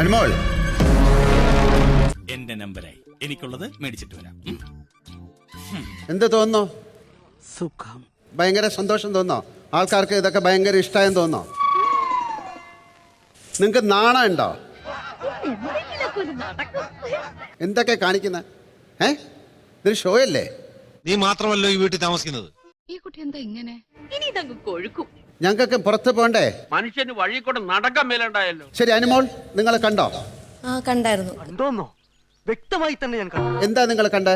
അനുമോൾ എന്റെ നമ്പറായി എനിക്കുള്ളത് മേടിച്ചിട്ട് വരാം. എന്ത് തോന്നുന്നു? സുഖം. ഭയങ്കര സന്തോഷം തോന്നോ? ആൾക്കാർക്ക് ഇതൊക്കെ ഭയങ്കര ഇഷ്ടമായെന്ന് തോന്നോ? നിങ്ങൾക്ക് നാണം ഉണ്ടോ? എന്തൊക്കെ കാണിക്കുന്ന ഇതൊരു ഷോ അല്ലേ? നീ മാത്രമല്ലോ ഈ വീട്ടിൽ താമസിക്കുന്നത്. ഈ കുട്ടി എന്താ ഇങ്ങനെ? ഇനി ഇതങ്ങ് കൊഴുക്കും. ഞങ്ങൾക്ക് പുറത്ത് പോണ്ടേ? മനുഷ്യന് വഴി കൂടെ നടക്കാൻ മേലുണ്ടായല്ലോ. ശരി, അനുമോൾ നിങ്ങൾ കണ്ടോ? കണ്ടായിരുന്നു. കണ്ടോന്നോ? വ്യക്തമായി തന്നെ ഞാൻ കണ്ടു. എന്താ നിങ്ങൾ കണ്ടേ?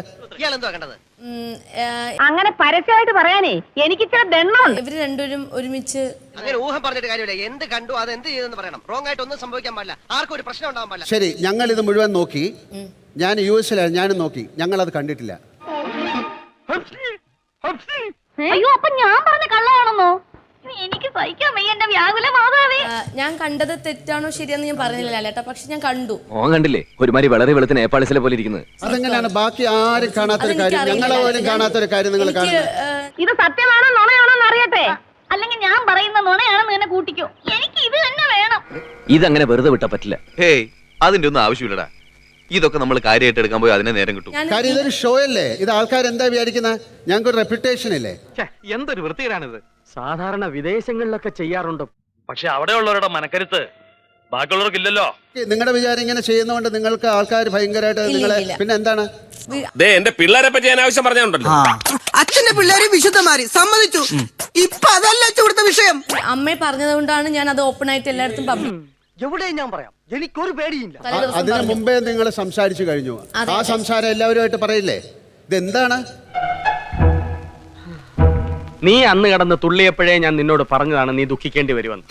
അങ്ങനെ പരസ്യമായിട്ട് പറയാനേ എനിക്ക് ഇച്ചിരി ദണ്ണമുണ്ട്. ഇവര് രണ്ടുപേരും ഒരുമിച്ച് അങ്ങനെ ഊഹം പറഞ്ഞിട്ട് കാര്യമില്ല. എന്ത് കണ്ടു അത് എന്ത് ചെയ്തെന്ന് പറയണം. റോങ് ആയിട്ട് ഒന്നും സംഭവിക്കാൻ പാടില്ല. ആർക്കും ഒരു പ്രശ്നം ഉണ്ടാവാൻ പാടില്ല. ശരി, ഞങ്ങൾ ഇത് മുഴുവൻ നോക്കി. ഞാൻ US-ലാണ്, ഞാനും നോക്കി. ഞങ്ങൾ അത് കണ്ടിട്ടില്ല. അയ്യോ, അപ്പൊ ഞാൻ പറഞ്ഞ കള്ളമാണെന്നോ? എനിക്ക് സഹിക്കാൻ വയ്യ എന്റെ വ്യാകുല മാതാവേ. ഞാൻ കണ്ടത് തെറ്റാണോ ശരിയാന്ന് ഞാൻ പറഞ്ഞില്ല ലേട്ടാ, പക്ഷെ ഞാൻ കണ്ടു. കണ്ടില്ലേ ഒരുമാതിരി വളരെ വെളുത്ത നേപ്പാളിസിലെ പോലെ ഇരിക്കുന്നത്. അതെങ്ങനെയാണ് ബാക്കി ആരും കാണാത്തൊരു കാര്യം, ഞങ്ങളെ പോലും കാണാത്തൊരു കാര്യം നിങ്ങൾ കാണുന്നത്? ഇത് സത്യമാണോ നുണയാണോ എന്ന് അറിയട്ടെ, അല്ലെങ്കിൽ ഞാൻ പറയുന്ന നുണയാണെന്ന് തന്നെ കൂട്ടിക്കോ. എനിക്ക് ഇത് തന്നെ വേണം. ഇതങ്ങനെ വെറുതെ വിട്ടാ പറ്റില്ല. ഹേയ്, അതിന്റെ ഒന്നും ആവശ്യമില്ലടാ. ഇതൊക്കെ നമ്മൾ കാര്യമായിട്ട് എടുക്കാൻ പോയി അതിനെ നേരം കിട്ടും. കാര്യം ഇതൊരു ഷോ അല്ലേ? ഇത് ആൾക്കാർ എന്താ വിചാരിക്കുന്നത്? ഞങ്ങൾക്ക് ഒരു റെപ്യൂട്ടേഷൻ ഇല്ലേ? എന്തൊരു വൃത്തികേടാണിത്. സാധാരണ വിദേശങ്ങളിലൊക്കെ ചെയ്യാറുണ്ട്. പക്ഷെ അവിടെയുള്ളവരുടെ മനക്കരുത്ത് ബാക്കിയുള്ളവർക്കില്ലല്ലോ. നിങ്ങളുടെ വിചാരം ഇങ്ങനെ ചെയ്യുന്നതുകൊണ്ട് നിങ്ങൾക്ക് ആൾക്കാർ ഭയങ്കരമായിട്ട് നിങ്ങളെ പിന്നെ എന്താണ്? എന്റെ പിള്ളേരെ പറ്റി ഞാൻ ആവശ്യം പറഞ്ഞുണ്ടല്ലോ. അച്ഛന്റെ പിള്ളേരെ വിശുദ്ധമാരി സമ്മതിച്ചു. ഇപ്പൊ അതല്ല ഇവിടുത്തെ വിഷയം. അമ്മയെ പറഞ്ഞത് കൊണ്ടാണ് ഞാൻ അത് ഓപ്പൺ ആയിട്ട് എല്ലായിടത്തും പബ്ലിക്. എവിടെയും ഞാൻ പറയാം, എനിക്കൊരു പേടിയില്ല. അതിനു മുമ്പേ നിങ്ങൾ സംസാരിച്ചു കഴിഞ്ഞു. ആ സംസാരം എല്ലാവരുമായിട്ട് പറയില്ലേ? ഇതെന്താണ്? നീ അന്ന് കടന്ന് തുള്ളിയപ്പോഴേ ഞാൻ നിന്നോട് പറഞ്ഞതാണ് നീ ദുഃഖിക്കേണ്ടി വരുമെന്ന്.